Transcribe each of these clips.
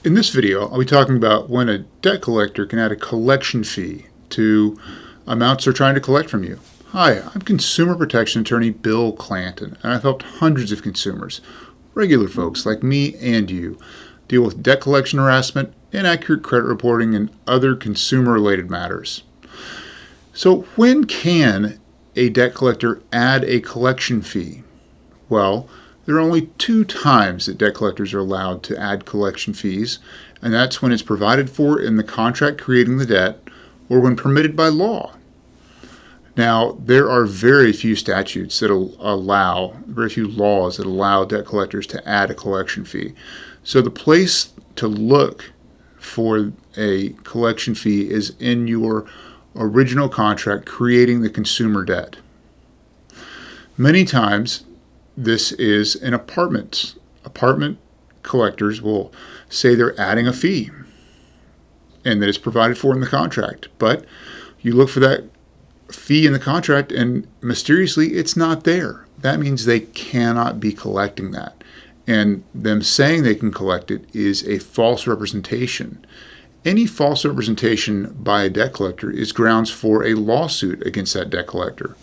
In this video, I'll be talking about when a debt collector can add a collection fee to amounts they're trying to collect from you. Hi, I'm consumer protection attorney Bill Clanton, and I've helped hundreds of consumers, regular folks like me and you, deal with debt collection harassment, inaccurate credit reporting, and other consumer-related matters. So when can a debt collector add a collection fee? Well, there are only two times that debt collectors are allowed to add collection fees, and that's when it's provided for in the contract creating the debt or when permitted by law. Now, there are very few statutes that very few laws that allow debt collectors to add a collection fee. So the place to look for a collection fee is in your original contract creating the consumer debt. Many times, this is in apartments. Apartment collectors will say they're adding a fee and that it's provided for in the contract. But you look for that fee in the contract and mysteriously it's not there. That means they cannot be collecting that. And them saying they can collect it is a false representation. Any false representation by a debt collector is grounds for a lawsuit against that debt collector.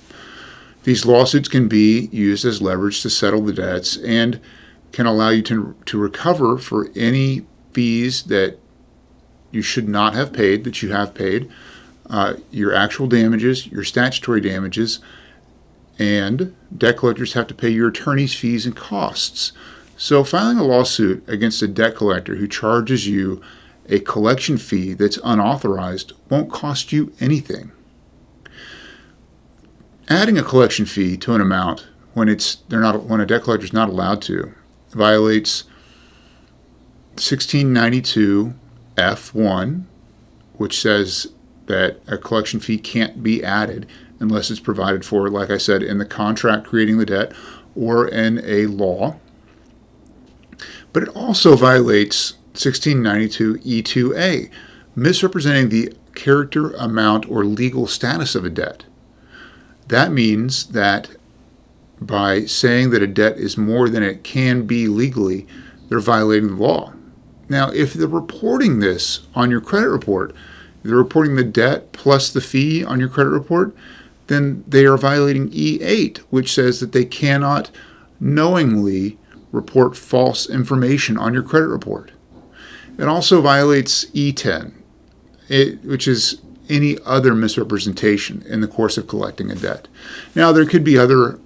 These lawsuits can be used as leverage to settle the debts and can allow you to recover for any fees that you should not have paid, that you have paid, your actual damages, your statutory damages, and debt collectors have to pay your attorney's fees and costs. So filing a lawsuit against a debt collector who charges you a collection fee that's unauthorized won't cost you anything. Adding a collection fee to an amount when a debt collector is not allowed to violates 1692 F1, which says that a collection fee can't be added unless it's provided for, like I said, in the contract creating the debt or in a law. But it also violates 1692 E2A, misrepresenting the character, amount, or legal status of a debt. That means that by saying that a debt is more than it can be legally, they're violating the law. Now, if they're reporting this on your credit report, they're reporting the debt plus the fee on your credit report, then they are violating E8, which says that they cannot knowingly report false information on your credit report. It also violates E10, which is any other misrepresentation in the course of collecting a debt. Now, there could be other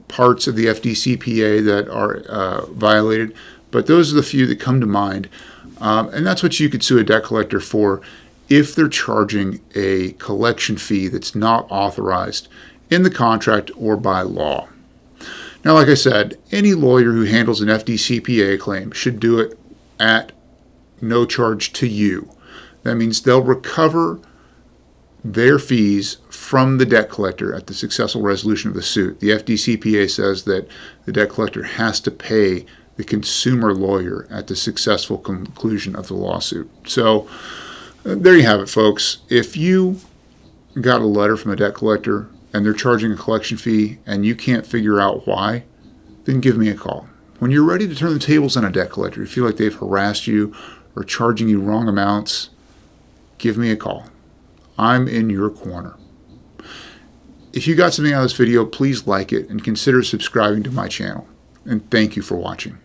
parts of the FDCPA that are violated, but those are the few that come to mind. And that's what you could sue a debt collector for if they're charging a collection fee that's not authorized in the contract or by law. Now, like I said, any lawyer who handles an FDCPA claim should do it at no charge to you. That means they'll recover their fees from the debt collector at the successful resolution of the suit. The FDCPA says that the debt collector has to pay the consumer lawyer at the successful conclusion of the lawsuit. So there you have it, folks. If you got a letter from a debt collector and they're charging a collection fee and you can't figure out why, then give me a call. When you're ready to turn the tables on a debt collector, you feel like they've harassed you or charging you wrong amounts, give me a call. I'm in your corner. If you got something out of this video, please like it and consider subscribing to my channel. And thank you for watching.